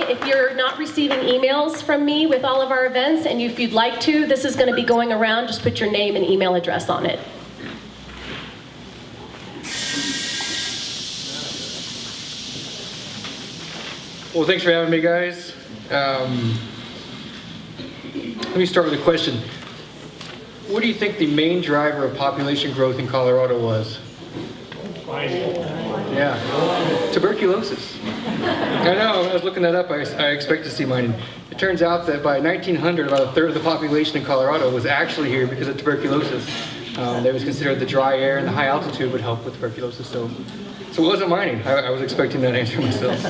if you're not receiving emails from me with all of our events, and if you'd like to, this is going to be going around. Just put your name and email address on it. Well, thanks for having me, guys. Let me start with a question. What do you think the main driver of population growth in Colorado was? Yeah, tuberculosis. I know, when I was looking that up, I expect to see mining. It turns out that by 1900, about a third of the population in Colorado was actually here because of tuberculosis. It was considered the dry air and the high altitude would help with tuberculosis. So it wasn't mining. I was expecting that answer myself.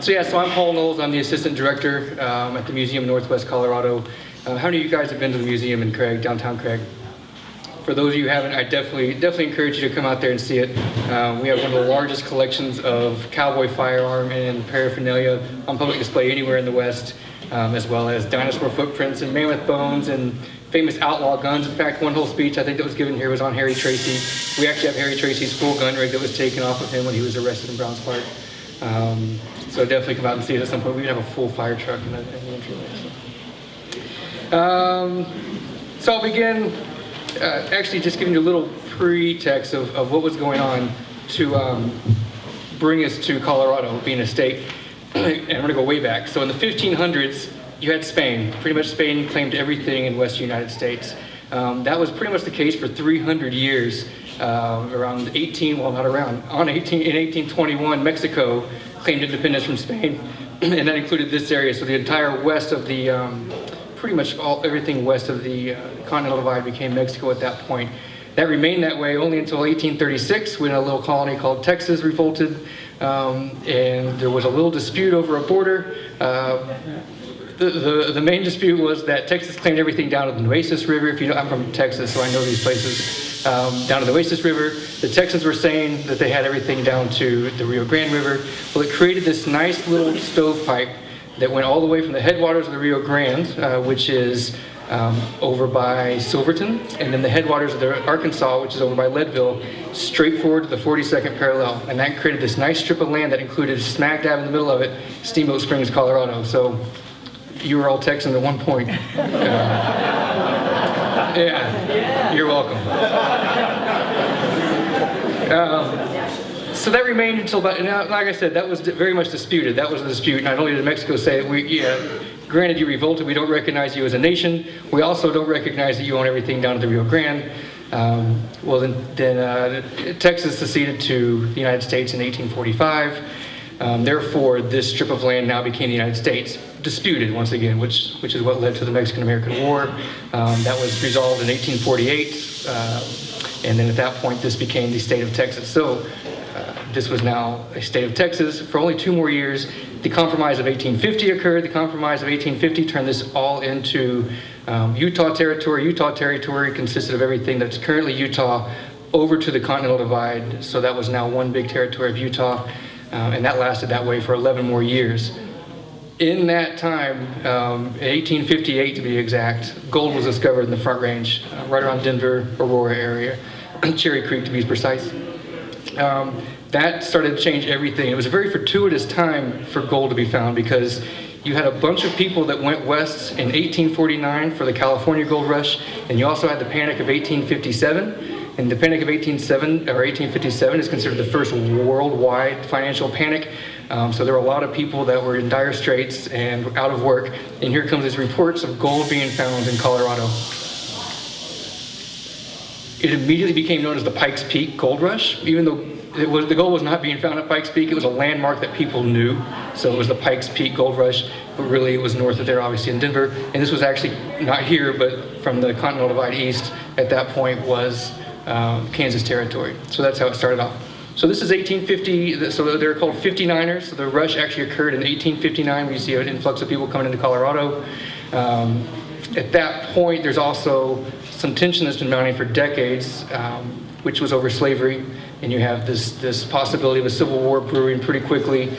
So I'm Paul Knowles. I'm the assistant director at the Museum of Northwest Colorado. How many of you guys have been to the museum in Craig, downtown Craig? For those of you who haven't, I definitely encourage you to come out there and see it. We have one of the largest collections of cowboy firearm and paraphernalia on public display anywhere in the West, as well as dinosaur footprints and mammoth bones and famous outlaw guns. In fact, one whole speech I think that was given here was on Harry Tracy. We actually have Harry Tracy's full gun rig that was taken off of him when he was arrested in Browns Park. So definitely come out and see it at some point. We even have a full fire truck in the entryway. So I'll begin actually just giving you a little pretext of what was going on to bring us to Colorado, being a state. And I'm going to go way back. So in the 1500s, you had Spain. Pretty much Spain claimed everything in Western United States. That was pretty much the case for 300 years. In 1821, Mexico claimed independence from Spain, and that included this area. So the entire west of the, pretty much everything west of the Continental Divide became Mexico at that point. That remained that way only until 1836, when a little colony called Texas revolted, and there was a little dispute over a border. The main dispute was that Texas claimed everything down to the Nueces River. If you know, I'm from Texas, so I know these places. Down to the Nueces River. The Texans were saying that they had everything down to the Rio Grande River. Well, it created this nice little stovepipe that went all the way from the headwaters of the Rio Grande, which is over by Silverton, and then the headwaters of the Arkansas, which is over by Leadville, straight forward to the 42nd parallel. And that created this nice strip of land that included, smack dab in the middle of it, Steamboat Springs, Colorado. So you were all Texans at one point. Yeah, you're welcome. So that remained until about, like I said, that was very much disputed. That was a dispute. Not only did Mexico say, granted you revolted, we don't recognize you as a nation. We also don't recognize that you own everything down to the Rio Grande. Then Texas seceded to the United States in 1845. Therefore, this strip of land now became the United States. Disputed once again, which is what led to the Mexican-American War. That was resolved in 1848, and then at that point this became the state of Texas. So this was now a state of Texas for only 2 more years. The Compromise of 1850 occurred. The Compromise of 1850 turned this all into Utah territory. Utah territory consisted of everything that's currently Utah over to the Continental Divide. So that was now one big territory of Utah, and that lasted that way for 11 more years. In that time, 1858 to be exact, gold was discovered in the Front Range, right around Denver, Aurora area, Cherry Creek to be precise. That started to change everything. It was a very fortuitous time for gold to be found because you had a bunch of people that went west in 1849 for the California gold rush, and you also had the Panic of 1857. And the Panic of 1857 is considered the first worldwide financial panic. So there were a lot of people that were in dire straits and out of work. And here comes these reports of gold being found in Colorado. It immediately became known as the Pikes Peak Gold Rush, even though the gold was not being found at Pikes Peak. It was a landmark that people knew. So it was the Pikes Peak Gold Rush, but really it was north of there, obviously in Denver. And this was actually not here, but from the Continental Divide east at that point was Kansas territory. So that's how it started off. So this is 1850, so they're called 59ers. So the rush actually occurred in 1859 when you see an influx of people coming into Colorado. At that point, there's also some tension that's been mounting for decades, which was over slavery. And you have this possibility of a civil war brewing pretty quickly.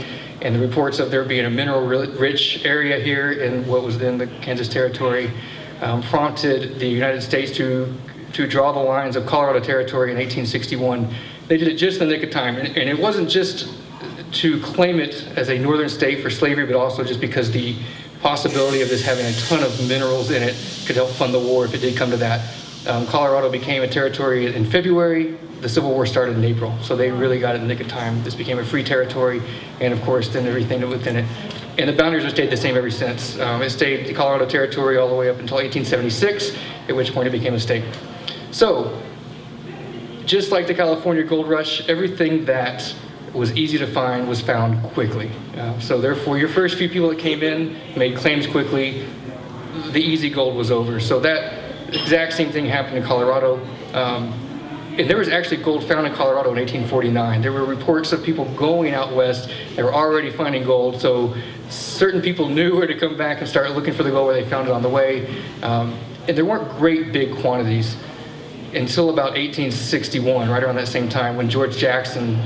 And the reports of there being a mineral-rich area here in what was then the Kansas territory prompted the United States to draw the lines of Colorado territory in 1861. They did it just in the nick of time, and it wasn't just to claim it as a northern state for slavery, but also just because the possibility of this having a ton of minerals in it could help fund the war if it did come to that. Colorado became a territory in February. The Civil War started in April, so they really got it in the nick of time. This became a free territory, and of course, then everything within it. And the boundaries have stayed the same ever since. It stayed the Colorado Territory all the way up until 1876, at which point it became a state. So, just like the California Gold Rush, everything that was easy to find was found quickly. So therefore, your first few people that came in made claims quickly. The easy gold was over. So that exact same thing happened in Colorado. And there was actually gold found in Colorado in 1849. There were reports of people going out west. They were already finding gold. So certain people knew where to come back and start looking for the gold where they found it on the way. And there weren't great big quantities until about 1861, right around that same time, when George Jackson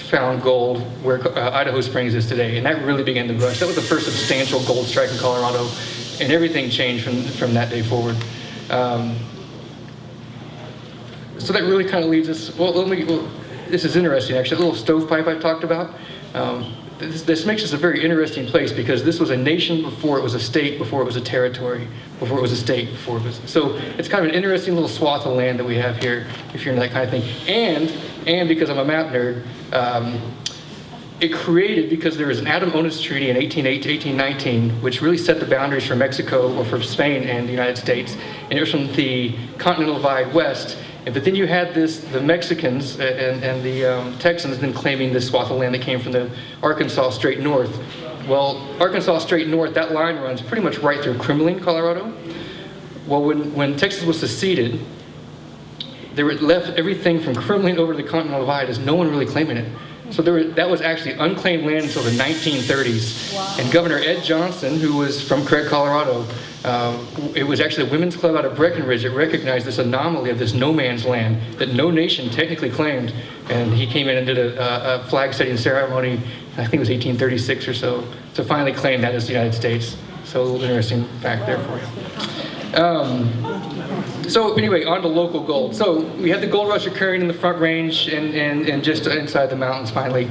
found gold where Idaho Springs is today. And that really began the rush. That was the first substantial gold strike in Colorado. And everything changed from that day forward. So that really kind of leads us, this is interesting actually, the little stovepipe I talked about. This makes us a very interesting place because this was a nation before it was a state, before it was a territory, before it was a state, before it was. So it's kind of an interesting little swath of land that we have here, if you're into that kind of thing. And because I'm a map nerd, it created, because there was an Adam-Onis Treaty in 1808 to 1819, which really set the boundaries for Mexico, or for Spain and the United States. And it was from the Continental Divide west. But then you had the Mexicans and the Texans then claiming this swath of land that came from the Arkansas straight north. Well, Arkansas straight north, that line runs pretty much right through Kremlin, Colorado. Well, when Texas was seceded, they were left everything from Kremlin over to the Continental Divide as no one really claiming it. So that was actually unclaimed land until the 1930s. Wow. And Governor Ed Johnson, who was from Craig, Colorado, it was actually a women's club out of Breckenridge that recognized this anomaly of this no man's land that no nation technically claimed. And he came in and did a flag setting ceremony, I think it was 1836 or so, to finally claim that as the United States. So a little interesting fact there for you. So anyway, on to local gold. So we had the gold rush occurring in the Front Range and just inside the mountains finally.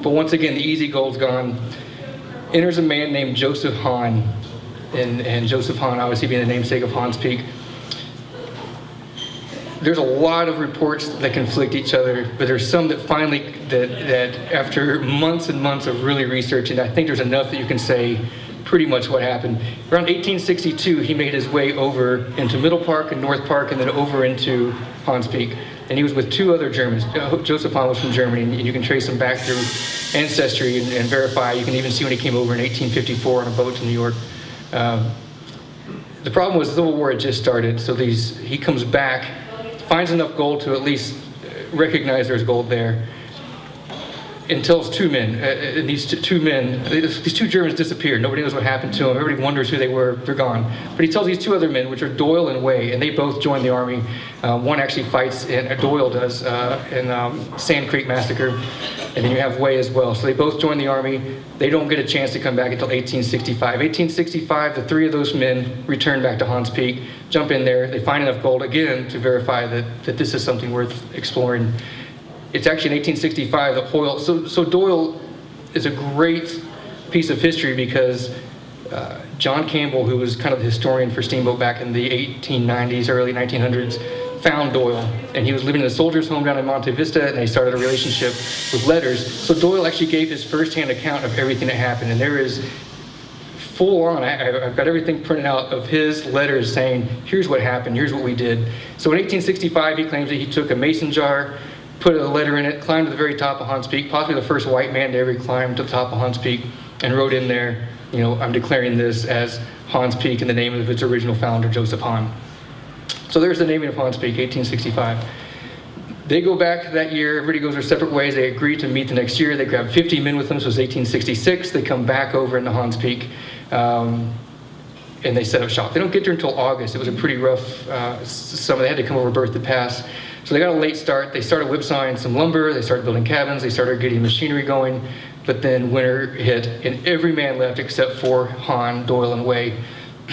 But once again, the easy gold's gone. Enters a man named Joseph Hahn. And Joseph Hahn, obviously being the namesake of Hans Peak. There's a lot of reports that conflict each other, but there's some that finally, that after months and months of really researching, I think there's enough that you can say pretty much what happened. Around 1862, he made his way over into Middle Park and North Park, and then over into Hans Peak. And he was with two other Germans. Joseph Hahn was from Germany, and you can trace him back through ancestry and verify. You can even see when he came over in 1854 on a boat to New York. The problem was the Civil War had just started, so he comes back, finds enough gold to at least recognize there's gold there, and tells two men, and these two Germans disappeared. Nobody knows what happened to them. Everybody wonders who they were. They're gone. But he tells these two other men, which are Doyle and Way, and they both join the army. One actually fights, Doyle does, in Sand Creek Massacre, and then you have Way as well. So they both join the army. They don't get a chance to come back until 1865. 1865, the three of those men return back to Hans Peak, jump in there. They find enough gold, again, to verify that this is something worth exploring. It's actually in 1865 that Hoyle, so Doyle is a great piece of history because John Campbell, who was kind of the historian for Steamboat back in the 1890s, early 1900s, found Doyle. And he was living in a soldier's home down in Monte Vista, and they started a relationship with letters. So Doyle actually gave his first-hand account of everything that happened, and there is full on, I've got everything printed out of his letters saying, here's what happened, here's what we did. So in 1865, he claims that he took a mason jar, put a letter in it, climbed to the very top of Hans Peak, possibly the first white man to ever climb to the top of Hans Peak, and wrote in there, I'm declaring this as Hans Peak in the name of its original founder, Joseph Hahn. So there's the naming of Hans Peak, 1865. They go back that year, everybody goes their separate ways, they agree to meet the next year, they grab 50 men with them, so it's 1866, they come back over into Hans Peak, and they set up shop. They don't get there until August. It was a pretty rough summer. They had to come over Bertha Pass. So they got a late start. They started whipsawing some lumber. They started building cabins. They started getting machinery going. But then winter hit, and every man left except for Hahn, Doyle, and Way.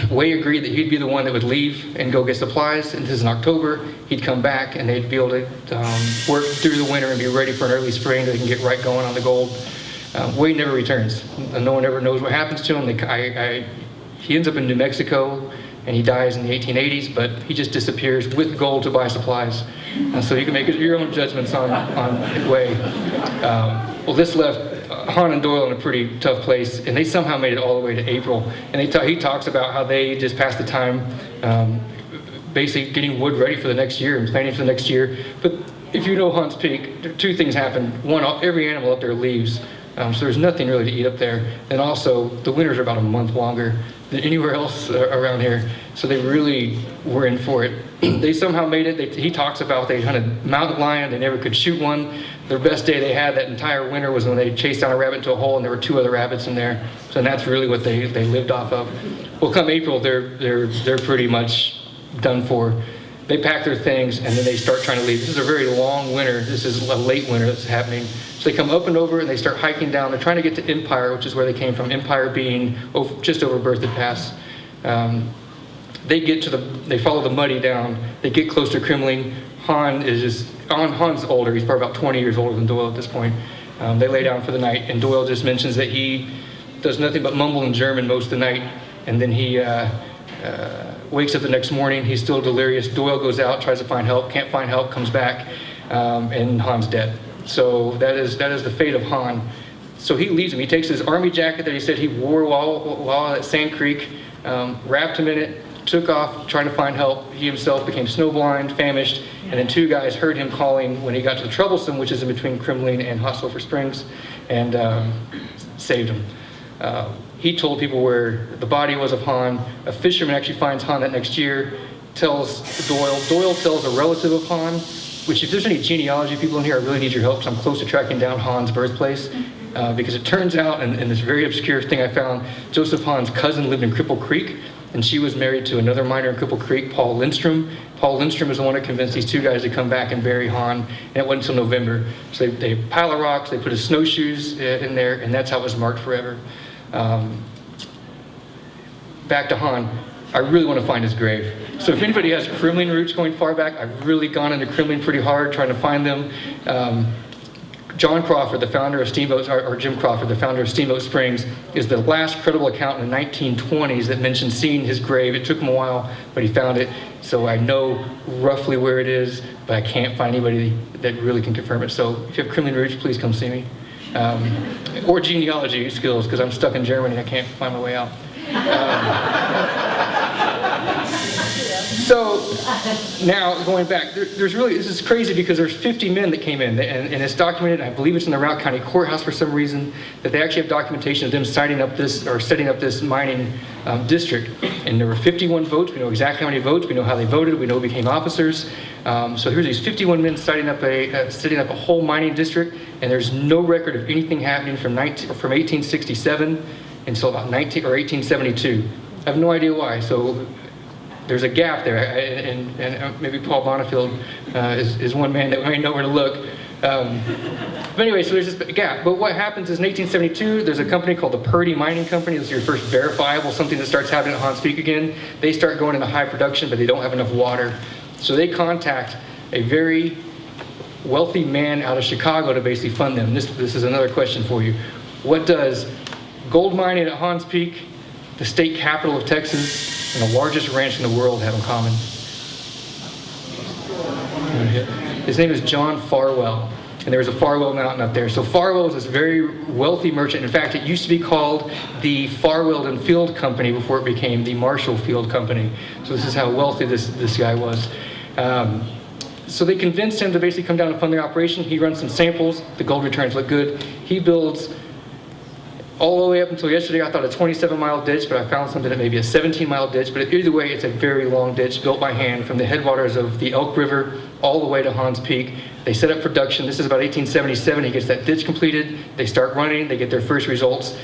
Way agreed that he'd be the one that would leave and go get supplies. And this is in October. he'd come back and they'd be able to work through the winter and be ready for an early spring. They can get right going on the gold. Wade never returns. No one ever knows what happens to him. He ends up in New Mexico and he dies in the 1880s, but he just disappears with gold to buy supplies. So you can make your own judgments on Wade. Well, this left Han and Doyle in a pretty tough place, and they somehow made it all the way to April. And he talks about how they just passed the time basically getting wood ready for the next year and planning for the next year. But if you know Hans Peak, two things happen. One, every animal up there leaves, so there's nothing really to eat up there. And also, the winters are about a month longer than anywhere else around here, so they really were in for it. They somehow made it. He talks about they hunted mountain lion, they never could shoot one. Their best day they had that entire winter was when they chased down a rabbit into a hole and there were 2 other rabbits in there. So that's really what they lived off of. Well, come April, they're pretty much done for. They pack their things and then they start trying to leave. This is a very long winter. This is a late winter that's happening. So they come up and over and they start hiking down. They're trying to get to Empire, which is where they came from. Empire being just over Berthoud Pass. They follow the muddy down. They get close to Kremling. Han's older. He's probably about 20 years older than Doyle at this point. They lay down for the night, and Doyle just mentions that he does nothing but mumble in German most of the night, and then he wakes up the next morning. He's still delirious. Doyle goes out, tries to find help, can't find help, comes back, and Han's dead. So that is the fate of Han. So he leaves him. He takes his army jacket that he said he wore while at Sand Creek, wrapped him in it, took off trying to find help. He himself became snowblind, famished, and then 2 guys heard him calling when he got to the Troublesome, which is in between Kremling and Hot Sulphur Springs, and saved him. He told people where the body was of Han. A fisherman actually finds Han that next year, tells Doyle. Doyle tells a relative of Han, which if there's any genealogy people in here, I really need your help because I'm close to tracking down Han's birthplace. Because it turns out, in this very obscure thing I found, Joseph Han's cousin lived in Cripple Creek, and she was married to another miner in Cripple Creek, Paul Lindstrom. Paul Lindstrom is the one that convinced these 2 guys to come back and bury Han, and it wasn't until November. So they pile of rocks, they put his snowshoes in there, and that's how it was marked forever. Back to Han, I really want to find his grave. So if anybody has Kremling roots going far back, I've really gone into Kremling pretty hard trying to find them. John Crawford, the founder of Steamboat, or Jim Crawford, the founder of Steamboat Springs, is the last credible account in the 1920s that mentioned seeing his grave. It took him a while, but he found it. So I know roughly where it is, but I can't find anybody that really can confirm it. So if you have Kremling roots, please come see me. Or genealogy skills, because I'm stuck in Germany and I can't find my way out. So now going back, this is crazy because there's 50 men that came in, and it's documented. I believe it's in the Routt County Courthouse for some reason that they actually have documentation of them setting up this mining district. And there were 51 votes. We know exactly how many votes. We know how they voted. We know who became officers. So here's these 51 men setting up a whole mining district, and there's no record of anything happening from 1867 until about 1872. I have no idea why. So there's a gap there, and maybe Paul Bonifield is one man that may know where to look. But anyway, so there's this gap. But what happens is in 1872, there's a company called the Purdy Mining Company. This is your first verifiable, something that starts happening at Hans Peak again. They start going into high production, but they don't have enough water. So they contact a very wealthy man out of Chicago to basically fund them. This is another question for you. What does gold mining at Hans Peak, the state capital of Texas, and the largest ranch in the world have in common? His name is John Farwell, and there was a Farwell Mountain up there. So Farwell was this very wealthy merchant. In fact, it used to be called the Farwell and Field Company before it became the Marshall Field Company. So this is how wealthy this guy was. So they convinced him to basically come down and fund the operation. He runs some samples. The gold returns look good. He builds all the way up until yesterday. I thought a 27-mile ditch, but I found something that may be a 17-mile ditch. But either way, it's a very long ditch built by hand from the headwaters of the Elk River all the way to Hans Peak. They set up production. This is about 1877. He gets that ditch completed. They start running. They get their first results.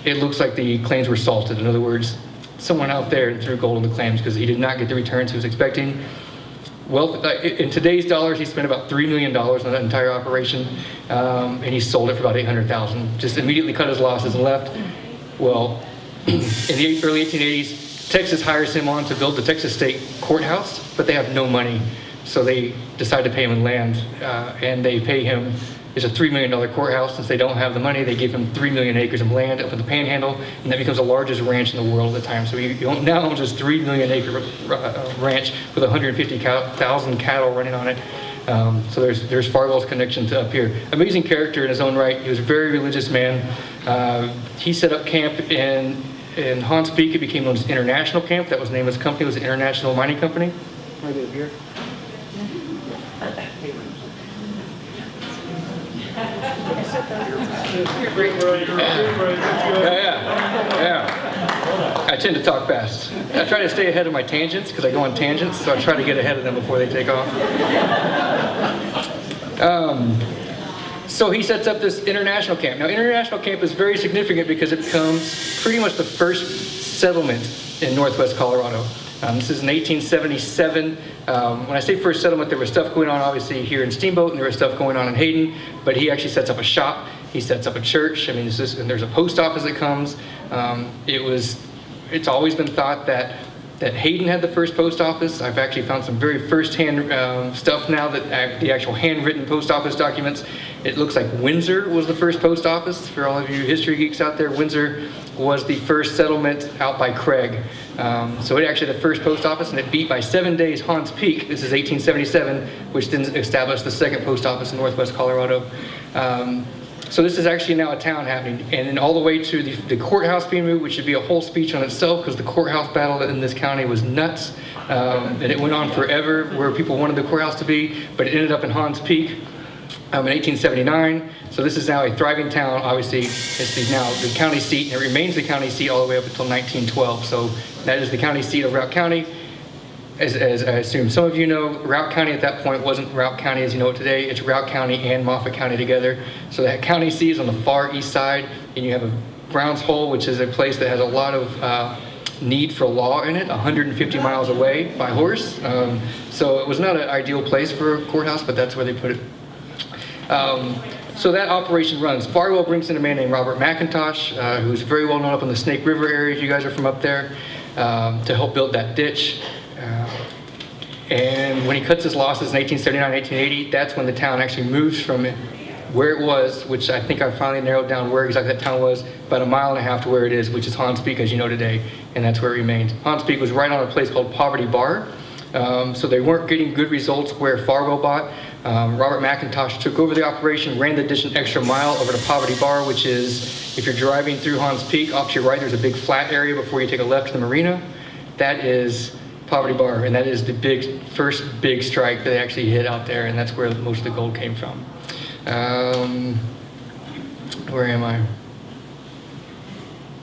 It looks like the claims were salted. In other words, someone out there threw gold in the claims because he did not get the returns he was expecting. Well, in today's dollars, he spent about $3 million on that entire operation, and he sold it for about $800,000. Just immediately cut his losses and left. Well, in the early 1880s, Texas hires him on to build the Texas State Courthouse, but they have no money. So they decide to pay him in land, and they pay him. It's a $3 million courthouse. Since they don't have the money, they give him 3 million acres of land up in the Panhandle, and that becomes the largest ranch in the world at the time. So he now owns this 3 million acre ranch with 150,000 cattle running on it. So there's Farwell's connection to up here. Amazing character in his own right. He was a very religious man. He set up camp in Hans Peak. It became known as International Camp. That was the name of his company. It was an international mining company. Right up here. Yeah. I tend to talk fast. I try to stay ahead of my tangents because I go on tangents, so I try to get ahead of them before they take off. So he sets up this international camp. Now, international camp is very significant because it becomes pretty much the first settlement in northwest Colorado. This is in 1877. When I say first settlement, there was stuff going on obviously here in Steamboat, and there was stuff going on in Hayden, but he actually sets up a shop. He sets up a church. I mean, and there's a post office that comes. It's always been thought that Hayden had the first post office. I've actually found some very first-hand stuff now, that the actual handwritten post office documents. It looks like Windsor was the first post office. For all of you history geeks out there, Windsor was the first settlement out by Craig. So it actually had the first post office, and it beat by 7 days Hans Peak. This is 1877, which then established the second post office in northwest Colorado. So this is actually now a town happening, and then all the way to the courthouse being moved, which should be a whole speech on itself, because the courthouse battle in this county was nuts, and it went on forever where people wanted the courthouse to be, but it ended up in Hans Peak in 1879. So this is now a thriving town. Obviously, it's now the county seat, and it remains the county seat all the way up until 1912. So that is the county seat of Routt County. As I assume some of you know, Routt County at that point wasn't Routt County as you know it today. It's Routt County and Moffat County together. So that county seat is on the far east side, and you have a Browns Hole, which is a place that has a lot of need for law in it, 150 miles away by horse. So it was not an ideal place for a courthouse, but that's where they put it. So that operation runs. Farwell brings in a man named Robert McIntosh, who's very well known up in the Snake River area, if you guys are from up there, to help build that ditch. And when he cuts his losses in 1879, 1880, that's when the town actually moves from where it was, which I think I finally narrowed down where exactly that town was, about 1.5 miles to where it is, which is Hans Peak, as you know today, and that's where it remained. Hans Peak was right on a place called Poverty Bar, so they weren't getting good results where Farwell bought. Robert McIntosh took over the operation, ran the ditch an extra mile over to Poverty Bar, which is, if you're driving through Hans Peak, off to your right, there's a big flat area before you take a left to the marina. That is Poverty Bar, and that is the first big strike that they actually hit out there, and that's where most of the gold came from. Where am I?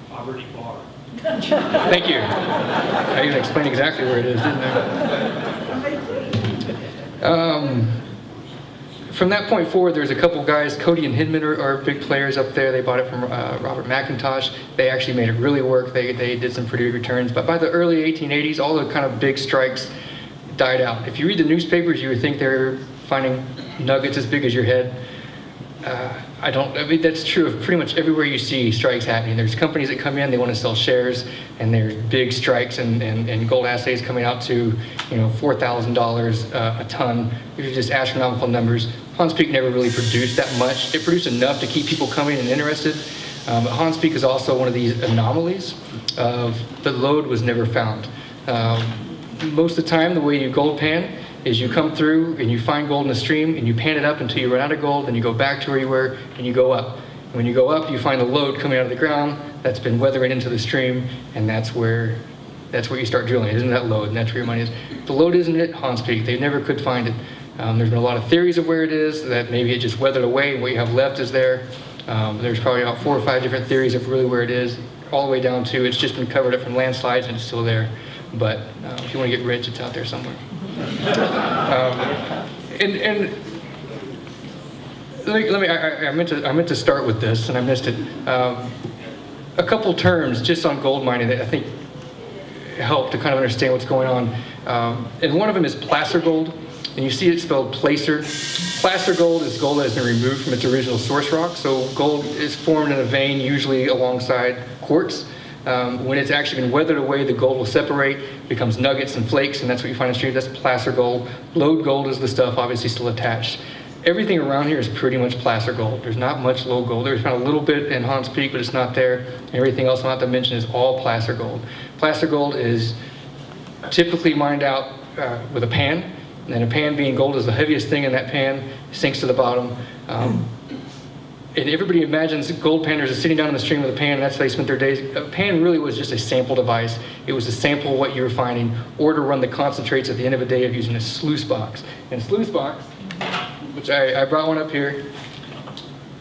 Poverty Bar. Thank you. I even explained exactly where it is, didn't I? From that point forward, there's a couple guys, Cody and Hindman are big players up there. They bought it from Robert McIntosh. They actually made it really work. They did some pretty good returns. But by the early 1880s, all the kind of big strikes died out. If you read the newspapers, you would think they're finding nuggets as big as your head. I mean, that's true of pretty much everywhere you see strikes happening. There's companies that come in, they want to sell shares, and there's big strikes and gold assays coming out to, $4,000 a ton. These are just astronomical numbers. Hans Peak never really produced that much. It produced enough to keep people coming and interested. But Hans Peak is also one of these anomalies of the lode was never found. Most of the time, the way you gold pan is you come through and you find gold in the stream and you pan it up until you run out of gold, then you go back to where you were and you go up. And when you go up, you find the lode coming out of the ground that's been weathering into the stream, and that's where you start drilling. Isn't that lode? And that's where your money is. The lode isn't at Hans Peak. They never could find it. There's been a lot of theories of where it is, that maybe it just weathered away and what you have left is there. There's probably about 4 or 5 different theories of really where it is, all the way down to it's just been covered up from landslides and it's still there. But if you want to get rich, it's out there somewhere. I meant to start with this and I missed it. A couple terms just on gold mining that I think help to kind of understand what's going on. And one of them is placer gold, and you see it spelled placer. Placer gold is gold that has been removed from its original source rock. So gold is formed in a vein, usually alongside quartz. When it's actually been weathered away, the gold will separate, becomes nuggets and flakes, and that's what you find in streams. That's placer gold. Lode gold is the stuff obviously still attached. Everything around here is pretty much placer gold. There's not much lode gold. There's found a little bit in Hans Peak, but it's not there. Everything else I'm about to mention is all placer gold. Placer gold is typically mined out with a pan, and a pan being gold is the heaviest thing in that pan, sinks to the bottom. And everybody imagines gold panners are sitting down in the stream with a pan, and that's how they spent their days. A pan really was just a sample device. It was to sample what you were finding, or to run the concentrates at the end of a day of using a sluice box. And a sluice box, which I brought one up here,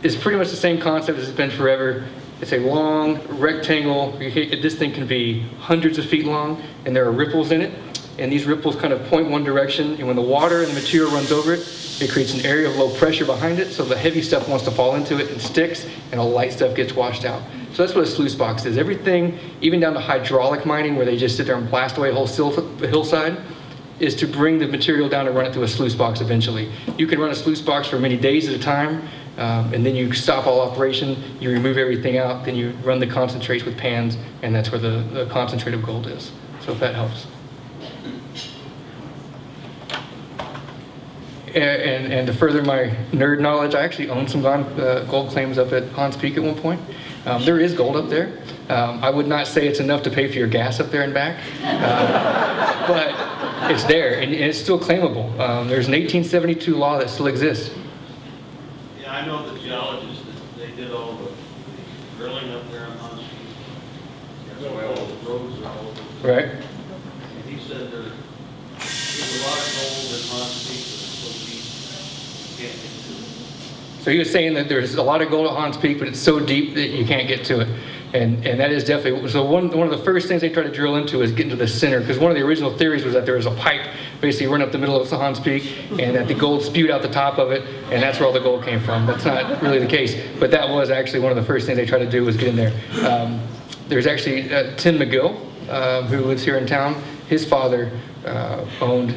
is pretty much the same concept as it's been forever. It's a long rectangle. This thing can be hundreds of feet long, and there are ripples in it. And these ripples kind of point one direction, and when the water and the material runs over it, it creates an area of low pressure behind it, so the heavy stuff wants to fall into it and sticks, and all light stuff gets washed out. So that's what a sluice box is. Everything, even down to hydraulic mining, where they just sit there and blast away a whole hillside, is to bring the material down and run it through a sluice box eventually. You can run a sluice box for many days at a time, and then you stop all operation, you remove everything out, then you run the concentrates with pans, and that's where the concentrate of gold is. So if that helps. And to further my nerd knowledge, I actually own some gold claims up at Hans Peak at one point. There is gold up there. I would not say it's enough to pay for your gas up there and back, but it's there, and it's still claimable. There's an 1872 law that still exists. Yeah, I know the geologists, that they did all the drilling up there on Hans Peak. That's why all the roads are all over. Right. And he said there's a lot of gold in Hans Peak, but it's so deep, you can't get to it. So he was saying that there's a lot of gold at Hans Peak, but it's so deep that you can't get to it. And that is definitely, so one of the first things they try to drill into is get into the center, because one of the original theories was that there was a pipe basically run up the middle of the Hans Peak, and that the gold spewed out the top of it, and that's where all the gold came from. That's not really the case, but that was actually one of the first things they tried to do was get in there. There's actually Tim McGill, who lives here in town. His father owned,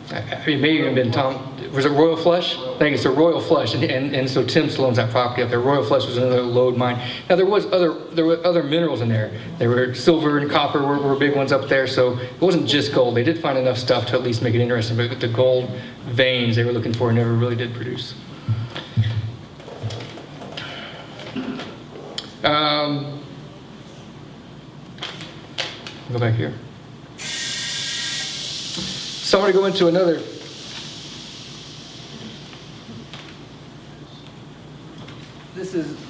it may have been Tom, was it Royal Flush? I think it's a Royal Flush, and so Tim still owns that property up there. Royal Flush was another lode mine. Now there were other minerals in there. There were silver and copper were big ones up there, so it wasn't just gold. They did find enough stuff to at least make it interesting, but the gold veins they were looking for never really did produce. Go back here. So I want to go into another.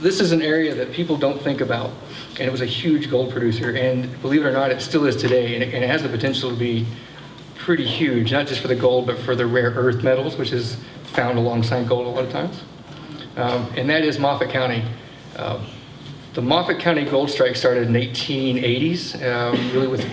This is an area that people don't think about, and it was a huge gold producer, and believe it or not, it still is today, and it has the potential to be pretty huge, not just for the gold, but for the rare earth metals, which is found alongside gold a lot of times, and that is Moffat County. The Moffat County gold strike started in the 1880s, really with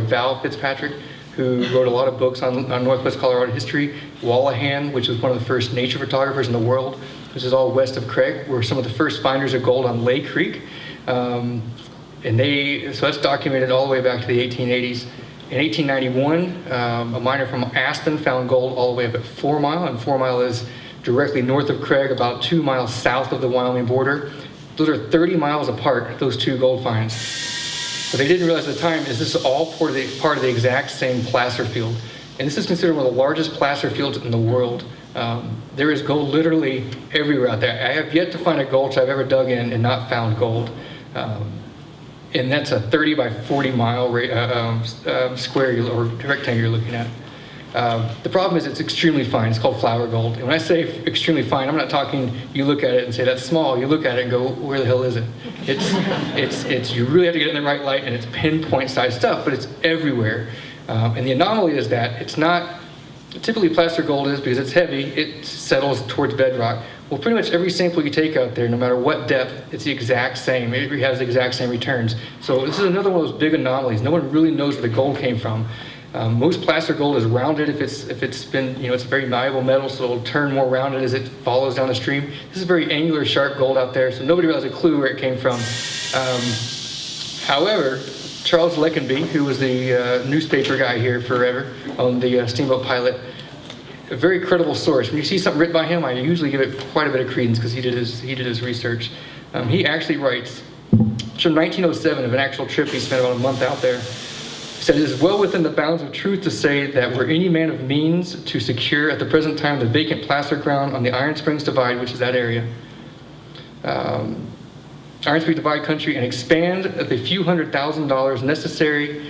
Val Fitzpatrick, who wrote a lot of books on Northwest Colorado history. Wallahan, which was one of the first nature photographers in the world. This is all west of Craig, were some of the first finders of gold on Lake Creek. So that's documented all the way back to the 1880s. In 1891, a miner from Aspen found gold all the way up at 4 Mile, and 4 Mile is directly north of Craig, about 2 miles south of the Wyoming border. Those are 30 miles apart, those two gold finds. What they didn't realize at the time is this is all part of the exact same placer field. And this is considered one of the largest placer fields in the world. There is gold literally everywhere out there. I have yet to find a gold I've ever dug in and not found gold. And that's a 30 by 40 mile square or rectangle you're looking at. The problem is it's extremely fine. It's called flour gold. And when I say extremely fine, I'm not talking you look at it and say that's small. You look at it and go, where the hell is it? It's you really have to get it in the right light, and it's pinpoint size stuff, but it's everywhere. And the anomaly is that it's not, typically placer gold is, because it's heavy, it settles towards bedrock. Well, pretty much every sample you take out there, no matter what depth, it's the exact same. It has the exact same returns. So this is another one of those big anomalies. No one really knows where the gold came from. Most placer gold is rounded if it's been, it's a very malleable metal, so it'll turn more rounded as it follows down the stream. This is very angular, sharp gold out there, so nobody really has a clue where it came from. However, Charles Leckenby, who was the newspaper guy here forever on the Steamboat pilot, a very credible source. When you see something written by him, I usually give it quite a bit of credence because he did his research. He actually writes From 1907, of an actual trip, he spent about a month out there. He said, "It is well within the bounds of truth to say that were any man of means to secure at the present time the vacant placer ground on the Iron Springs Divide," which is that area, Iron Springs Divide country, "and expand the few $100,000 necessary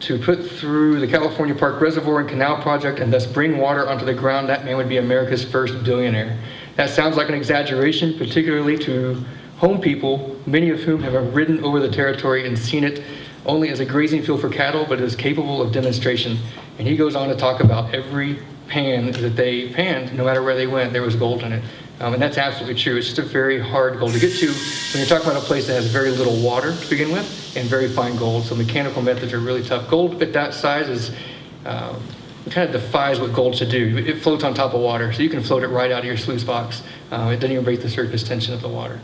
to put through the California Park Reservoir and Canal Project and thus bring water onto the ground, that man would be America's first billionaire." That sounds like an exaggeration, particularly to home people, many of whom have ridden over the territory and seen it only as a grazing field for cattle, but it is capable of demonstration. And he goes on to talk about every pan that they panned, no matter where they went, there was gold in it. And that's absolutely true. It's just a very hard gold to get to when you're talking about a place that has very little water to begin with and very fine gold. So mechanical methods are really tough. Gold at that size is, it kind of defies what gold should do. It floats on top of water, so you can float it right out of your sluice box. It doesn't even break the surface tension of the water.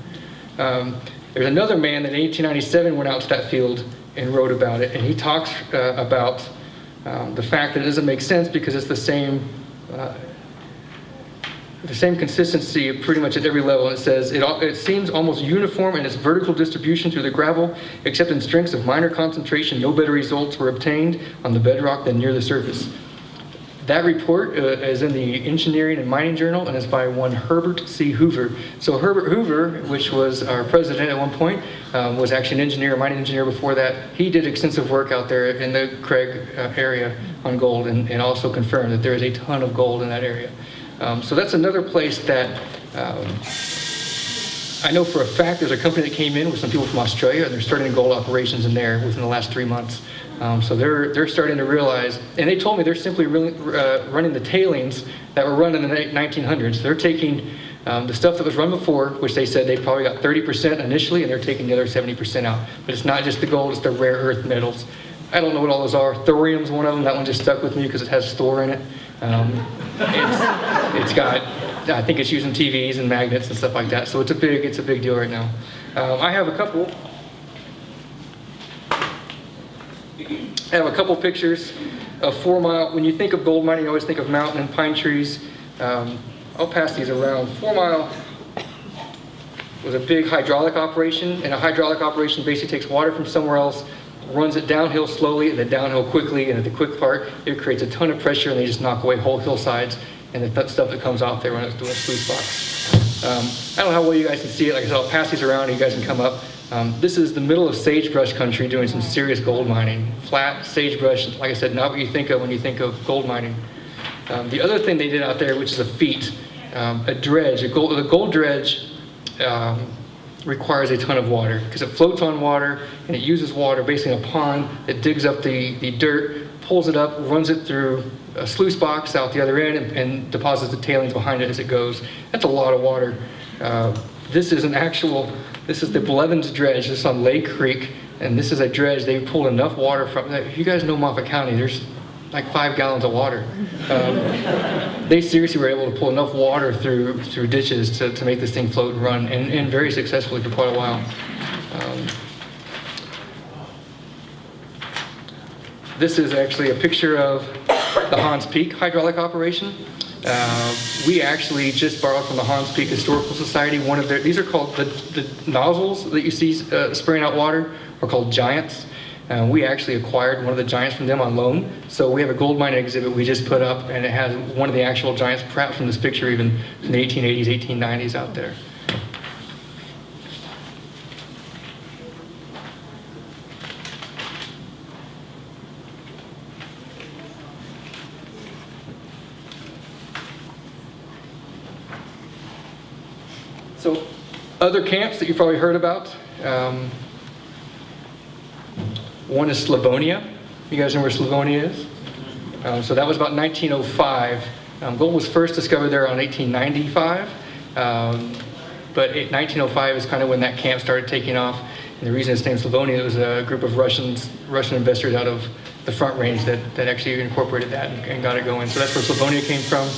There's another man that in 1897 went out to that field and wrote about it, and he talks about the fact that it doesn't make sense because it's the same consistency pretty much at every level. It says, it seems almost uniform in its vertical distribution through the gravel, except in strengths of minor concentration, no better results were obtained on the bedrock than near the surface. That report is in the Engineering and Mining Journal, and is by one Herbert C. Hoover. So Herbert Hoover, which was our president at one point, was actually an engineer, a mining engineer before that. He did extensive work out there in the Craig area on gold, and also confirmed that there is a ton of gold in that area. So that's another place that I know for a fact there's a company that came in with some people from Australia, and they're starting gold operations in there within the last 3 months. So they're starting to realize, and they told me they're simply really, running the tailings that were run in the 1900s. They're taking the stuff that was run before, which they said they probably got 30% initially, and they're taking the other 70% out. But it's not just the gold, it's the rare earth metals. I don't know what all those are. Thorium's one of them. That one just stuck with me because it has Thor in it. It's got, I think it's used in TVs and magnets and stuff like that. So it's a big deal right now. I have a couple pictures of 4 Mile. When you think of gold mining, you always think of mountain and pine trees. I'll pass these around. 4 Mile was a big hydraulic operation, and a hydraulic operation basically takes water from somewhere else, runs it downhill slowly and then downhill quickly, and at the quick part, it creates a ton of pressure, and they just knock away whole hillsides and the stuff that comes off there when it's doing a sluice box. I don't know how well you guys can see it. Like I said, I'll pass these around and you guys can come up. This is the middle of sagebrush country doing some serious gold mining. Flat sagebrush, like I said, not what you think of when you think of gold mining. The other thing they did out there, which is a feat, a dredge, a gold dredge requires a ton of water because it floats on water and it uses water basically in a pond that digs up the dirt, pulls it up, runs it through a sluice box out the other end, and deposits the tailings behind it as it goes. That's a lot of water. This is the Blevins dredge. This is on Lake Creek, and this is a dredge. They pulled enough water from, if you guys know Moffat County, there's like 5 gallons of water. They seriously were able to pull enough water through ditches to make this thing float and run, and very successfully for quite a while. This is actually a picture of the Hans Peak hydraulic operation. We actually just borrowed from the Hans Peak Historical Society one of these are called the nozzles that you see spraying out water are called giants. We actually acquired one of the giants from them on loan. So we have a gold mining exhibit we just put up, and it has one of the actual giants, perhaps from this picture even, from the 1880s, 1890s out there. So other camps that you've probably heard about. One is Slavonia. You guys know where Slavonia is? So that was about 1905. Gold was first discovered there around 1895. But 1905 is kind of when that camp started taking off. And the reason it's named Slavonia, it was a group of Russian investors out of the Front Range that actually incorporated that and got it going. So that's where Slavonia came from.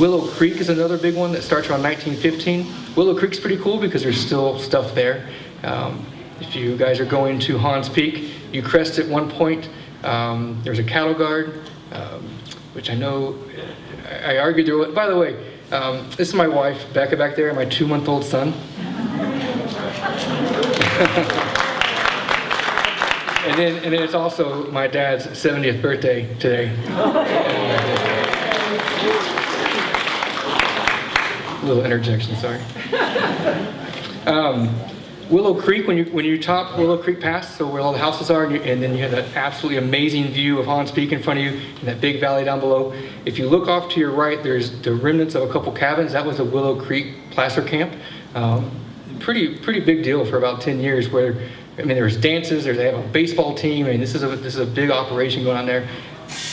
Willow Creek is another big one that starts around 1915. Willow Creek's pretty cool because there's still stuff there. If you guys are going to Hans Peak, you crest at one point. There's a cattle guard, which I know, I argued there. By the way, this is my wife, Becca, back there, and my 2-month-old son. And then it's also my dad's 70th birthday today. Little interjection, sorry. Willow Creek, when you top Willow Creek Pass, so where all the houses are, and then you have that absolutely amazing view of Hans Peak in front of you, and that big valley down below. If you look off to your right, there's the remnants of a couple cabins. That was the Willow Creek placer camp. Pretty big deal for about 10 years. Where I mean, there was dances. They have a baseball team. I mean, this is a big operation going on there.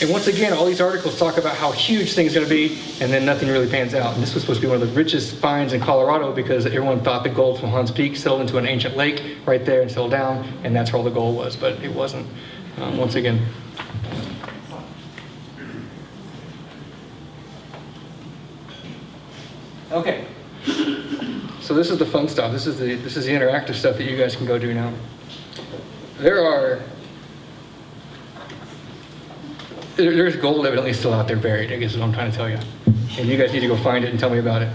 And once again, all these articles talk about how huge things are going to be, and then nothing really pans out. And this was supposed to be one of the richest finds in Colorado because everyone thought the gold from Hans Peak settled into an ancient lake right there and settled down, and that's where all the gold was, but it wasn't, once again. Okay. So this is the fun stuff. This is the interactive stuff that you guys can go do now. There's gold evidently still out there buried, I guess is what I'm trying to tell you. And you guys need to go find it and tell me about it.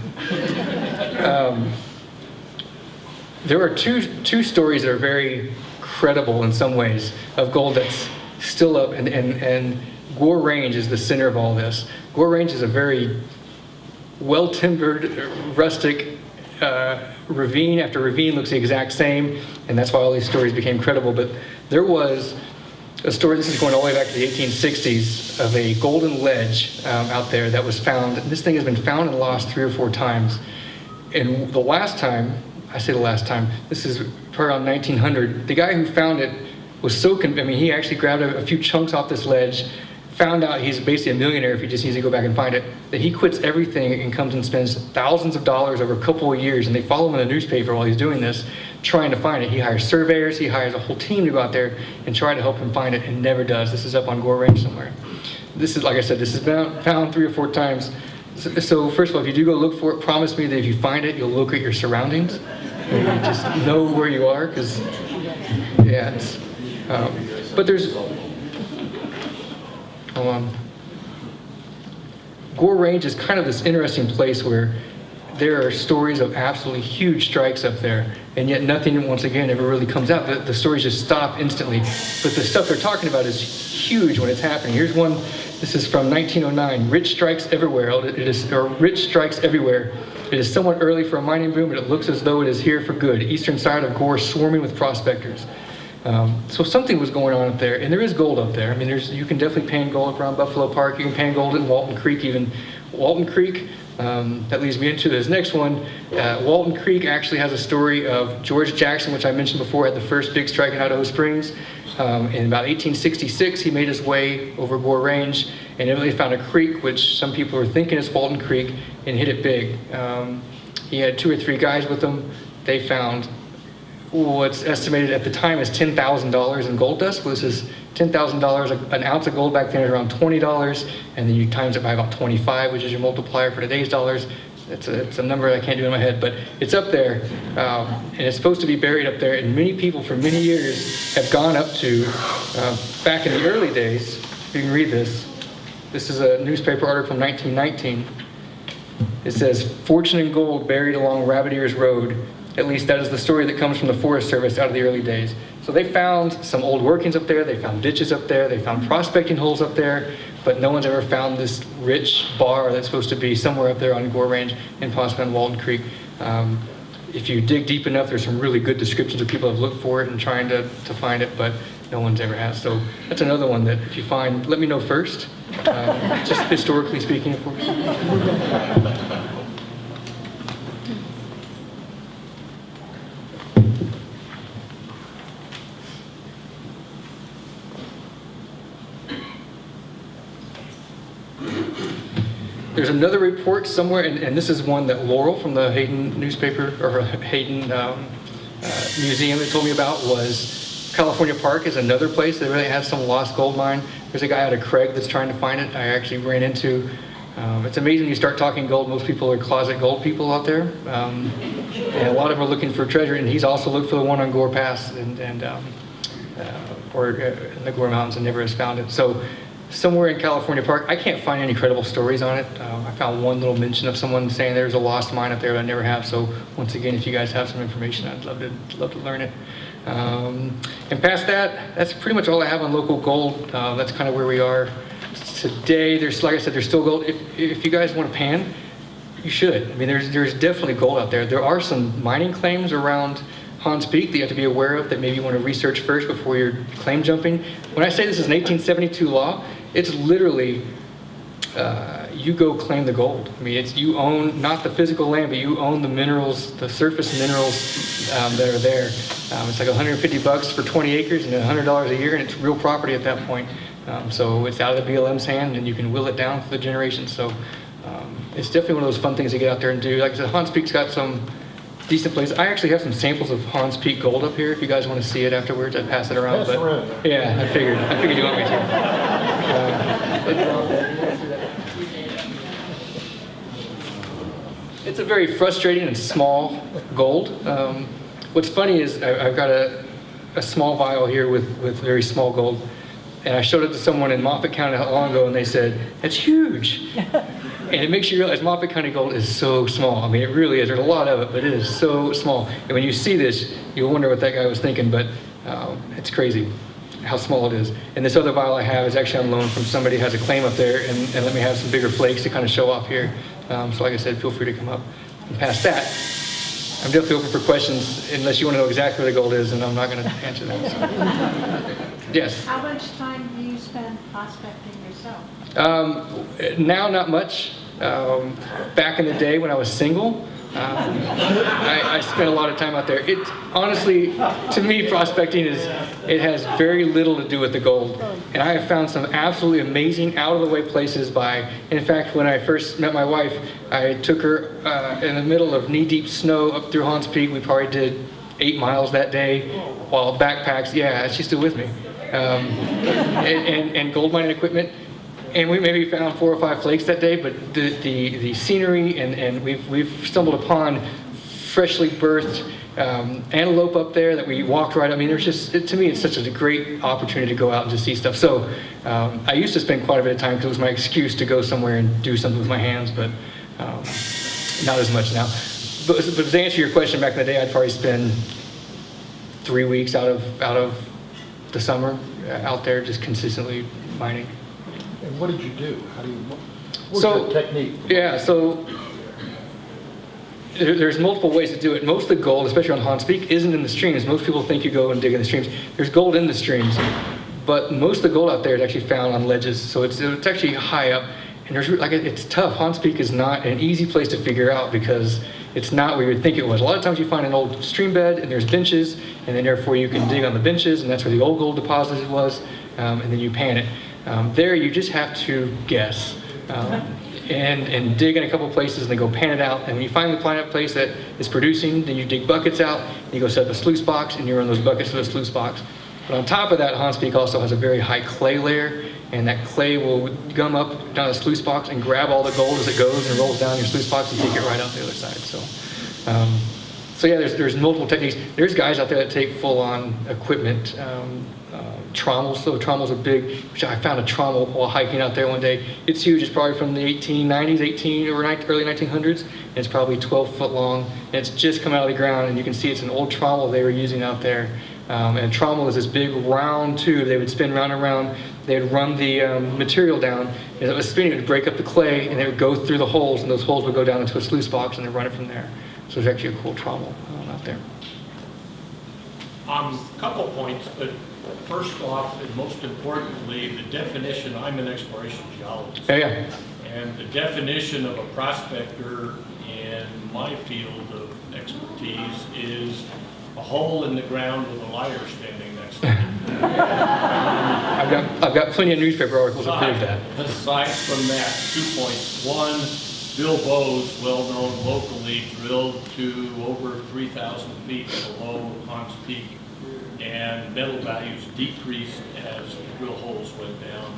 There are two stories that are very credible in some ways of gold that's still up, and Gore Range is the center of all this. Gore Range is a very well-timbered, rustic ravine after ravine, looks the exact same, and that's why all these stories became credible. But there was a story, this is going all the way back to the 1860s, of a golden ledge out there that was found. This thing has been found and lost 3 or 4 times. And the last time, this is around 1900, the guy who found it was so he actually grabbed a few chunks off this ledge, found out he's basically a millionaire if he just needs to go back and find it, that he quits everything and comes and spends thousands of dollars over a couple of years, and they follow him in the newspaper while he's doing this, trying to find it. He hires surveyors, he hires a whole team to go out there and try to help him find it, and never does. This is up on Gore Range somewhere. This is, like I said, this has been found 3 or 4 times. So first of all, if you do go look for it, promise me that if you find it, you'll look at your surroundings. And you just know where you are, because, yeah, it's, but there's, hold on. Gore Range is kind of this interesting place where there are stories of absolutely huge strikes up there, and yet nothing, once again, ever really comes out. The stories just stop instantly. But the stuff they're talking about is huge when it's happening. Here's one, this is from 1909. Rich strikes everywhere. Rich strikes everywhere. It is somewhat early for a mining boom, but it looks as though it is here for good. Eastern side of Gore swarming with prospectors. So something was going on up there, and there is gold up there. I mean, you can definitely pan gold around Buffalo Park. You can pan gold in Walton Creek, even. Walton Creek, that leads me into this next one. Walton Creek actually has a story of George Jackson, which I mentioned before, had the first big strike in Idaho Springs. In about 1866, he made his way over Gore Range and evidently found a creek, which some people were thinking is Walton Creek, and hit it big. He had 2 or 3 guys with him. They found what's estimated at the time as $10,000 in gold dust. Well, this is $10,000, an ounce of gold back then is around $20, and then you times it by about 25, which is your multiplier for today's dollars. It's a number I can't do in my head, but it's up there, and it's supposed to be buried up there, and many people for many years have gone up to, back in the early days, you can read this. This is a newspaper article from 1919. It says, "Fortune in gold buried along Rabbit Ears Road." At least that is the story that comes from the Forest Service out of the early days. So they found some old workings up there, they found ditches up there, they found prospecting holes up there, but no one's ever found this rich bar that's supposed to be somewhere up there on Gore Range and possibly on Walton Creek. If you dig deep enough, there's some really good descriptions of people who have looked for it and trying to find it, but no one's ever has. So that's another one that if you find, let me know first. Just historically speaking, of course. There's another report somewhere, and this is one that Laurel from the Hayden newspaper, or Hayden museum that told me about, was California Park is another place that really has some lost gold mine. There's a guy out of Craig that's trying to find it. I actually ran into, it's amazing you start talking gold, most people are closet gold people out there. And a lot of them are looking for treasure, and he's also looked for the one on Gore Pass or in the Gore Mountains and never has found it. So somewhere in California Park, I can't find any credible stories on it. I found one little mention of someone saying there's a lost mine up there, but I never have. So once again, if you guys have some information, I'd love to learn it. And past that, that's pretty much all I have on local gold. That's kind of where we are today. There's, like I said, there's still gold. If you guys want to pan, you should. I mean, there's definitely gold out there. There are some mining claims around Hans Peak that you have to be aware of that maybe you want to research first before you're claim jumping. When I say this is an 1872 law, it's literally you go claim the gold. I mean, it's you own not the physical land, but you own the minerals, the surface minerals that are there. It's like $150 for 20 acres and $100 a year, and it's real property at that point. So it's out of the BLM's hand, and you can will it down for the generations. So it's definitely one of those fun things to get out there and do. Like I said, Hans Peak's got some decent places. I actually have some samples of Hans Peak gold up here. If you guys want to see it afterwards, I'd pass it around. Pass it around. Yeah, I figured you want me to. It's a very frustrating and small gold. What's funny is I've got a small vial here with very small gold, and I showed it to someone in Moffat County not long ago, and they said, "That's huge." And it makes you realize Moffat County gold is so small. I mean, it really is. There's a lot of it, but it is so small. And when you see this, you'll wonder what that guy was thinking, but it's crazy how small it is. And this other vial I have is actually on loan from somebody who has a claim up there and let me have some bigger flakes to kind of show off here. So like I said, feel free to come up. And past that, I'm definitely open for questions unless you want to know exactly where the gold is, and I'm not going to answer that. So. Yes? How much time do you spend prospecting yourself? Now, not much. Back in the day when I was single, I spent a lot of time out there. It honestly, to me, prospecting it has very little to do with the gold. And I have found some absolutely amazing out-of-the-way places in fact, when I first met my wife, I took her in the middle of knee-deep snow up through Hans Peak. We probably did 8 miles that day, while backpacks, yeah, she's still with me. And gold mining equipment. And we maybe found 4 or 5 flakes that day, but the scenery and we've stumbled upon freshly birthed antelope up there that we walked right. I mean, to me, it's such a great opportunity to go out and just see stuff. So I used to spend quite a bit of time because it was my excuse to go somewhere and do something with my hands, but not as much now. But to answer your question, back in the day, I'd probably spend 3 weeks out of the summer out there just consistently mining. And what did you do? What's your technique? Yeah, so there's multiple ways to do it. Most of the gold, especially on Hans Peak, isn't in the streams. Most people think you go and dig in the streams. There's gold in the streams, but most of the gold out there is actually found on ledges. So it's actually high up, and it's tough. Hans Peak is not an easy place to figure out because it's not where you would think it was. A lot of times you find an old stream bed and there's benches, and then therefore you can dig on the benches, and that's where the old gold deposit was, and then you pan it. There you just have to guess and dig in a couple places and then go pan it out. And when you finally find a place that is producing, then you dig buckets out and you go set up a sluice box and you run those buckets to the sluice box. But on top of that, Hans Peak also has a very high clay layer, and that clay will gum up down the sluice box and grab all the gold as it goes and rolls down your sluice box and take it right out the other side. So yeah, there's multiple techniques. There's guys out there that take full-on equipment. Trommels, so trommels are big. I found a trommel while hiking out there one day. It's huge. It's probably from the 1890s, early 1900s, and it's probably 12 foot long. And it's just come out of the ground, and you can see it's an old trommel they were using out there. And a trommel is this big round tube. They would spin round and round. They would run the material down. As it was spinning, it would break up the clay, and it would go through the holes, and those holes would go down into a sluice box, and they run it from there. So it's actually a cool trommel out there. Couple points, but first off, and most importantly, the definition, I'm an exploration geologist. Yeah. And the definition of a prospector in my field of expertise is a hole in the ground with a liar standing next to it. I've got plenty of newspaper articles that prove that. Aside from that, 2 points. One, Bill Bowes, well known locally, drilled to over 3,000 feet below Hans Peak, and metal values decreased as the drill holes went down.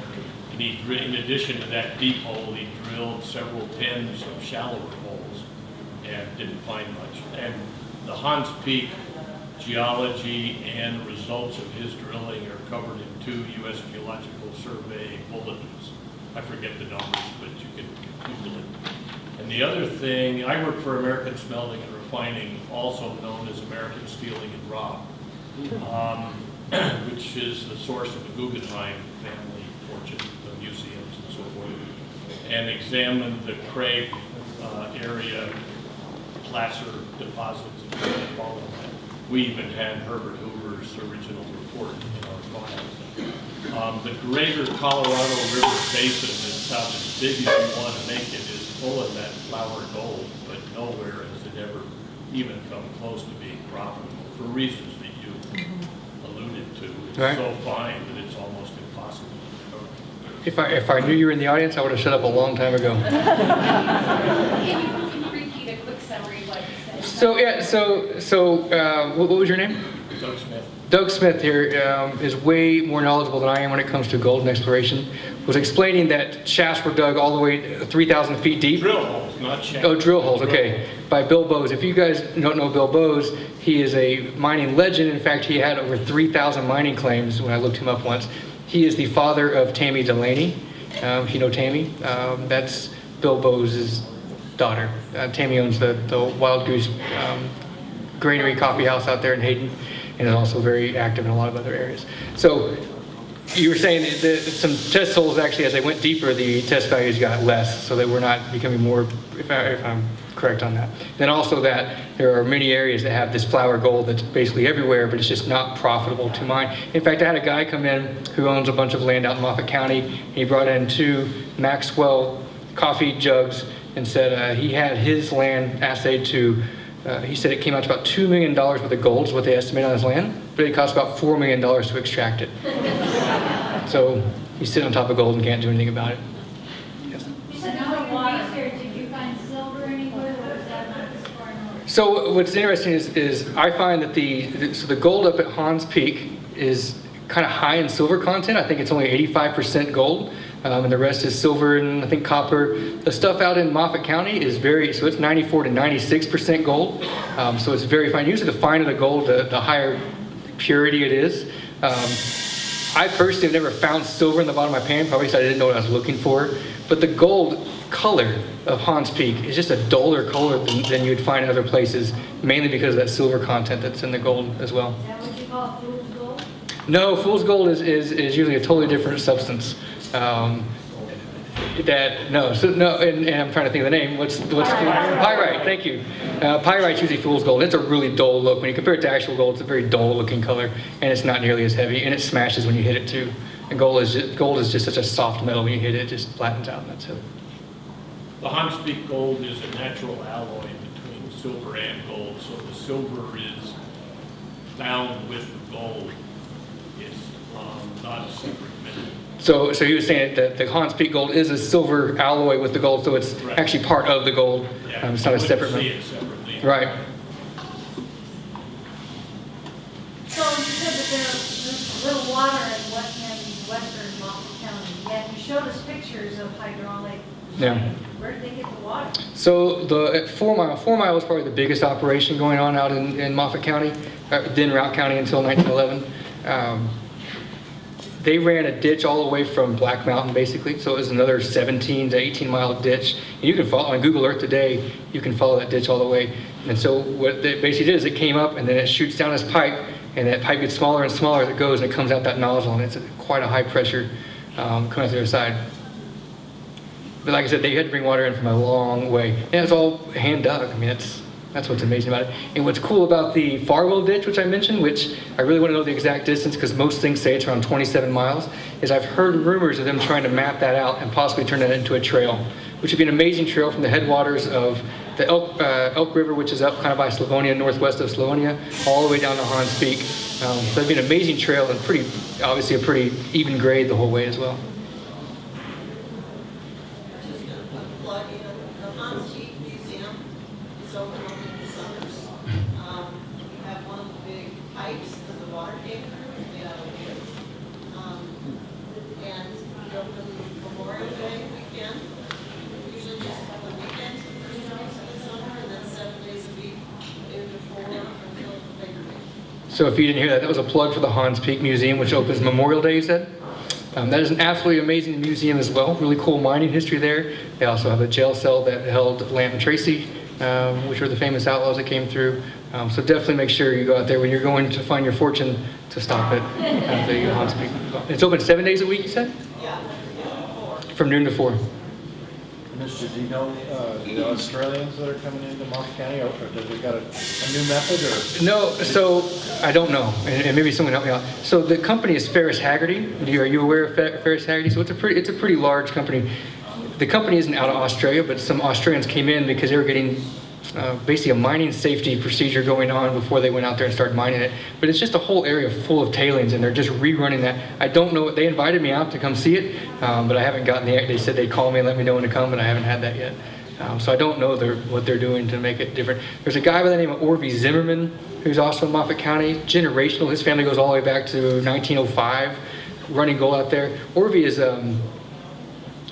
And in addition to that deep hole, he drilled several tens of shallower holes and didn't find much. And the Hans Peak geology and results of his drilling are covered in 2 U.S. Geological Survey bulletins. I forget the numbers, but you can Google it. And the other thing, I work for American Smelting and Refining, also known as American Steeling and Rob. which is the source of the Guggenheim family fortune, the museums and so forth, and examined the Craig area placer deposits and all of that. We even had Herbert Hoover's original report in our files. The greater Colorado River Basin is about as big as you want to make it, is full of that flour gold, but nowhere has it ever even come close to being profitable for reasons that you alluded to. It's Right. so fine that it's almost impossible to recover. If I knew you were in the audience, I would have shut up a long time ago. Can you repeat a quick summary of what you said? So yeah, what was your name? Doug Smith. Doug Smith here is way more knowledgeable than I am when it comes to gold and exploration. Was explaining that shafts were dug all the way 3,000 feet deep. Drill holes, not shafts. Oh, drill holes, okay. By Bill Bowes. If you guys don't know Bill Bowes, he is a mining legend. In fact, he had over 3,000 mining claims when I looked him up once. He is the father of Tammy Delaney. If you know Tammy, that's Bill Bowes' daughter. Tammy owns the Wild Goose Granary Coffee House out there in Hayden, and is also very active in a lot of other areas. So you were saying that some test holes, actually, as they went deeper, the test values got less, so they were not becoming more, if I'm correct on that. Then also that there are many areas that have this flour gold that's basically everywhere, but it's just not profitable to mine. In fact, I had a guy come in who owns a bunch of land out in Moffat County. He brought in 2 Maxwell coffee jugs and said he had his land assayed to, he said it came out to about $2 million worth of gold is what they estimate on his land, but it cost about $4 million to extract it. So he's sitting on top of gold and can't do anything about it. Yes. You said no water. Did you find silver anywhere, or was that not as far north? So what's interesting is I find that the gold up at Hans Peak is kind of high in silver content. I think it's only 85% gold, and the rest is silver and I think copper. The stuff out in Moffat County is so it's 94 to 96% gold. So it's very fine. Usually the finer the gold, the higher purity it is. I personally have never found silver in the bottom of my pan, probably because I didn't know what I was looking for. But the gold color of Hans Peak is just a duller color than you'd find in other places, mainly because of that silver content that's in the gold as well. Is that what you call fool's gold? No, fool's gold is usually a totally different substance. And I'm trying to think of the name. What's pyrite? Thank you. Pyrite's usually fool's gold. It's a really dull look. When you compare it to actual gold, it's a very dull looking color, and it's not nearly as heavy, and it smashes when you hit it too. And gold is just such a soft metal. When you hit it, it just flattens out, and that's it. The Hans Peak gold is a natural alloy between silver and gold, so the silver is bound with the gold. It's not a separate metal. So he was saying that the Hans Peak gold is a silver alloy with the gold, so it's Right. actually part of the gold. Yeah, It's not a separate see metal. it separately. Right. So you said that there's little water in western Moffat County, yet you showed us pictures of hydraulic. Yeah. Where did they get the water? So at 4 Mile was probably the biggest operation going on out in Moffat County, then Routt County until 1911. They ran a ditch all the way from Black Mountain, basically. So it was another 17 to 18 mile ditch. And you can follow on Google Earth today. You can follow that ditch all the way. And so what they basically did is it came up and then it shoots down this pipe, and that pipe gets smaller and smaller as it goes, and it comes out that nozzle, and it's quite a high pressure coming out the other side. But like I said, they had to bring water in from a long way, and it's all hand dug. I mean, that's what's amazing about it. And what's cool about the Farwell ditch, which I mentioned, which I really want to know the exact distance because most things say it's around 27 miles, is I've heard rumors of them trying to map that out and possibly turn that into a trail, which would be an amazing trail from the headwaters of the Elk River, which is up kind of by Slavonia, northwest of Slavonia, all the way down to Hans Peak. So that'd be an amazing trail and obviously a pretty even grade the whole way as well. Just going to put a plug in. The Hans Peak Museum is open only in the summers. We have one of the big pipes that the water came through is made out of wood. And we open Memorial Day weekend, usually just a couple of weekends, the first 2 weeks of the summer, and then 7 days a week, noon to 4 until Labor Day. So if you didn't hear that, that was a plug for the Hans Peak Museum, which opens Memorial Day, you said? That is an absolutely amazing museum as well. Really cool mining history there. They also have a jail cell that held Lamp and Tracy, which were the famous outlaws that came through. So definitely make sure you go out there when you're going to find your fortune to stop at the Hans Peak. It's open 7 days a week, you said? Yeah. From noon to 4. Mr. do you know the Australians that are coming into Moffat County, or have they got a new method, or? No, so I don't know, and maybe someone help me out. So the company is Ferris Haggerty. Are you aware of Ferris Haggerty? So it's a pretty large company. The company isn't out of Australia, but some Australians came in because they were getting basically a mining safety procedure going on before they went out there and started mining it. But it's just a whole area full of tailings, and they're just rerunning that. I don't know. They invited me out to come see it, but I haven't gotten the. They said they'd call me and let me know when to come, but I haven't had that yet. So I don't know what they're doing to make it different. There's a guy by the name of Orvie Zimmerman who's also in Moffat County. Generational. His family goes all the way back to 1905, running gold out there. Orvie is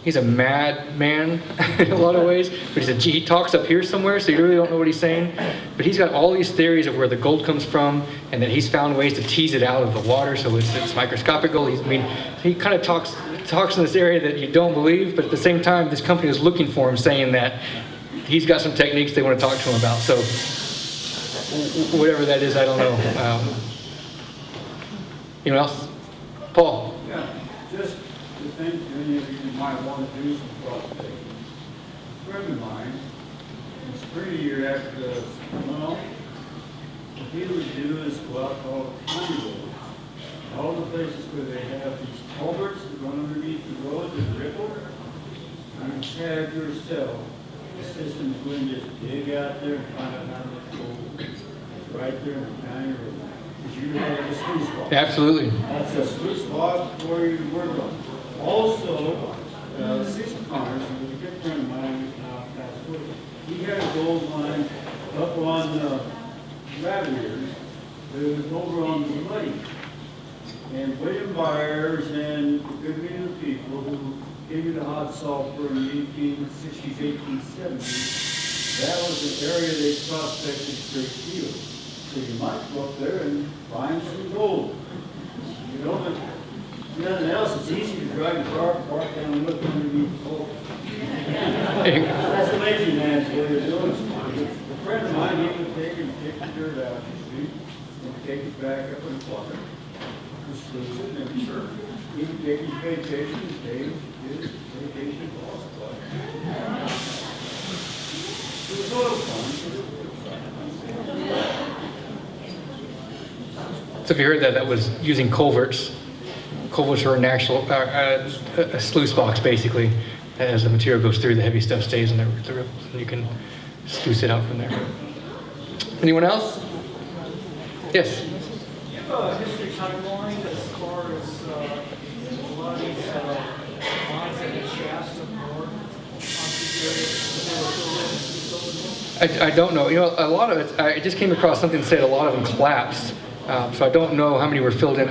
he's a mad man in a lot of ways, but he talks up here somewhere, so you really don't know what he's saying. But he's got all these theories of where the gold comes from, and that he's found ways to tease it out of the water, so it's microscopic gold. He kind of talks in this area that you don't believe, but at the same time, this company is looking for him, saying that he's got some techniques they want to talk to him about. So whatever that is, I don't know. Anyone else? Paul? Yeah, just to think any of you might want to do some prospecting. A friend of mine, in the spring of the year after the well, what he would do is go out to all the county roads, all the places where they have these culverts that run underneath the roads that ripple. You have yourself a system that's going to just dig out there and find out how much gold is right there in the county road. Because you have a sluice box. Absolutely. That's a sluice box for you to work on. Also, Cecil Connors, who was a good friend of mine, who's now passed away, he had a gold mine up on Rabbit Ears, that was over on the Muddy. And William Byers and a good many of the people who came into hot sulfur in the 1860s, 1870s, that was an area they prospected great deal. So you might go up there and find some gold. You know, but nothing else, it's easy to drive your car, park down and look underneath the hole. That's a lazy man's way of doing it. A friend of mine, he would take and pick the dirt out of the street and take it back up in the water. Just lose it, and sure, he would take his vacation and pay his vacation cost. It was oil fun. So if you heard that was using culverts. Culverts are an actual a sluice box, basically. As the material goes through, the heavy stuff stays in the ripples, and you can sluice it out from there. Anyone else? Yes? Do you have a history timeline as far as a lot of these mines that get shafts up north on the area? I don't know. You know, a lot of it, I just came across something that said a lot of them collapsed. So I don't know how many were filled in.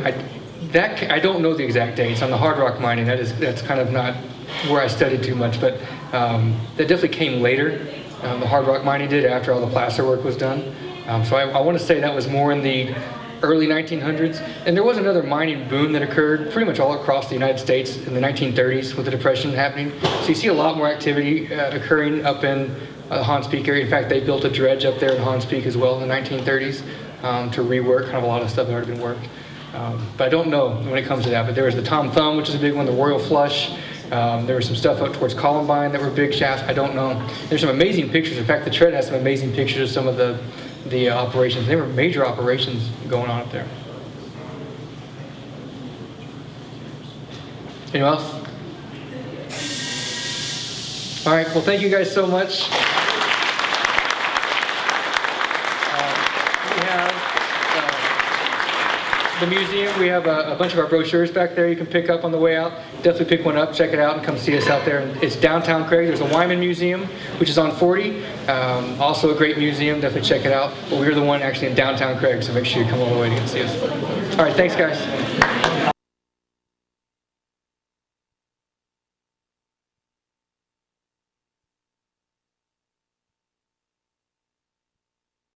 I don't know the exact dates on the hard rock mining. That's kind of not where I studied too much, but that definitely came later. The hard rock mining did after all the placer work was done. So I want to say that was more in the early 1900s. And there was another mining boom that occurred pretty much all across the United States in the 1930s with the Depression happening. So you see a lot more activity occurring up in the Hans Peak area. In fact, they built a dredge up there in Hans Peak as well in the 1930s to rework kind of a lot of stuff that had already been worked. But I don't know when it comes to that. But there was the Tom Thumb, which is a big one, the Royal Flush. There was some stuff up towards Columbine that were big shafts. I don't know. There's some amazing pictures. In fact, the Tread has some amazing pictures of some of the operations. There were major operations going on up there. Anyone else? All right. Well, thank you guys so much. We have the museum. We have a bunch of our brochures back there you can pick up on the way out. Definitely pick one up, check it out, and come see us out there. It's downtown Craig. There's a Wyman Museum, which is on 40. Also a great museum. Definitely check it out. But we're the one actually in downtown Craig, so make sure you come all the way to see us. All right, thanks, guys.